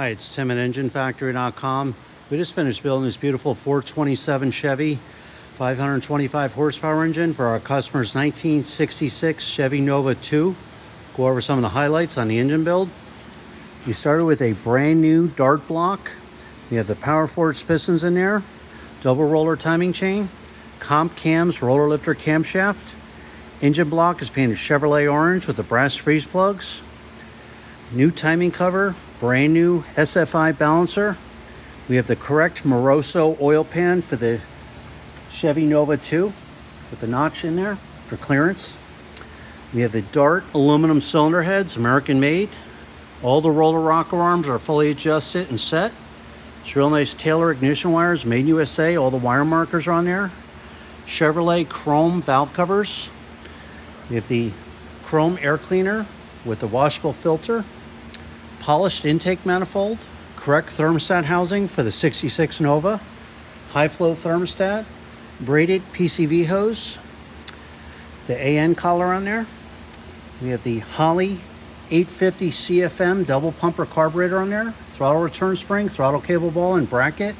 Hi, it's Tim at EngineFactory.com. We just finished building this beautiful 427 Chevy 525 horsepower engine for our customer's 1966 Chevy Nova 2. Go over some of the highlights on the engine build. We started with a brand new dart block. We have the power forged pistons in there, double roller timing chain, comp cams, roller lifter camshaft. Engine block is painted Chevrolet orange with the brass freeze plugs. New timing cover, brand new SFI balancer. We have the correct Moroso oil pan for the Chevy Nova 2 with the notch in there for clearance. We have the Dart aluminum cylinder heads, American made. All the roller rocker arms are fully adjusted and set. It's real nice Taylor ignition wires, made in USA. All the wire markers are on there. Chevrolet chrome valve covers. We have the chrome air cleaner with the washable filter. Polished intake manifold. Correct thermostat housing for the 66 Nova. High flow thermostat. Braided PCV hose. The AN collar on there. We have the Holley 850cfm double pumper carburetor on there. Throttle return spring, throttle cable ball and bracket.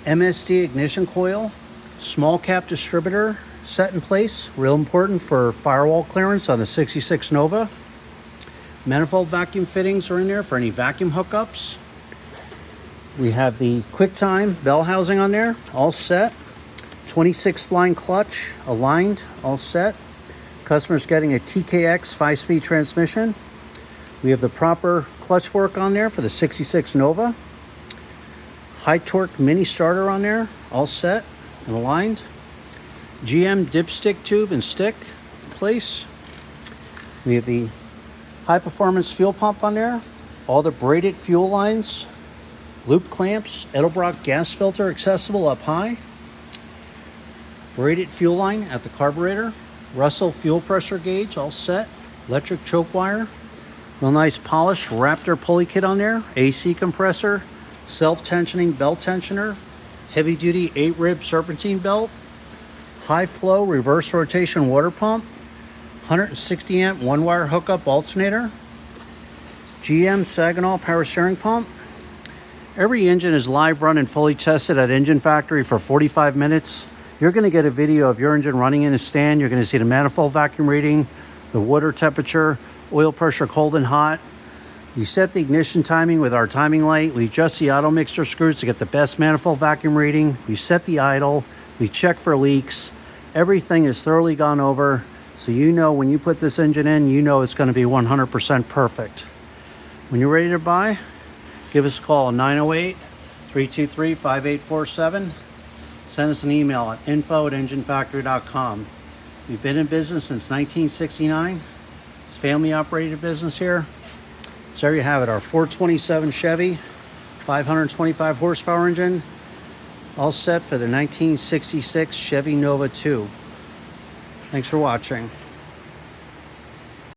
MSD ignition coil. Small cap distributor set in place. Real important for firewall clearance on the 66 Nova. Manifold vacuum fittings are in there for any vacuum hookups. We have the QuickTime bell housing on there, all set. 26 spline clutch, aligned, all set. Customer's getting a TKX 5-speed transmission. We have the proper clutch fork on there for the 66 Nova. High torque mini starter on there, all set and aligned. GM dipstick tube and stick in place. We have the high performance fuel pump on there. All the braided fuel lines, loop clamps, Edelbrock gas filter accessible up high. Braided fuel line at the carburetor. Russell fuel pressure gauge all set. Electric choke wire. Real nice polished Wraptor pulley kit on there. AC compressor. Self-tensioning belt tensioner. Heavy duty 8-rib serpentine belt. High flow reverse rotation water pump. 160 amp 1-wire hookup alternator. GM Saginaw power steering pump. Every engine is live run and fully tested at Engine Factory for 45 minutes. You're going to get a video of your engine running in a stand. You're going to see the manifold vacuum reading, the water temperature, oil pressure cold and hot. We set the ignition timing with our timing light. We adjust the auto mixture screws to get the best manifold vacuum reading. We set the idle. We check for leaks. Everything is thoroughly gone over. So you know when you put this engine in, you know it's going to be 100% perfect. When you're ready to buy, give us a call at 908-323-5847. Send us an email at info@enginefactory.com. We've been in business since 1969. It's family operated business here. So there you have it, our 427 Chevy 525 horsepower engine, all set for the 1966 Chevy Nova 2. Thanks for watching.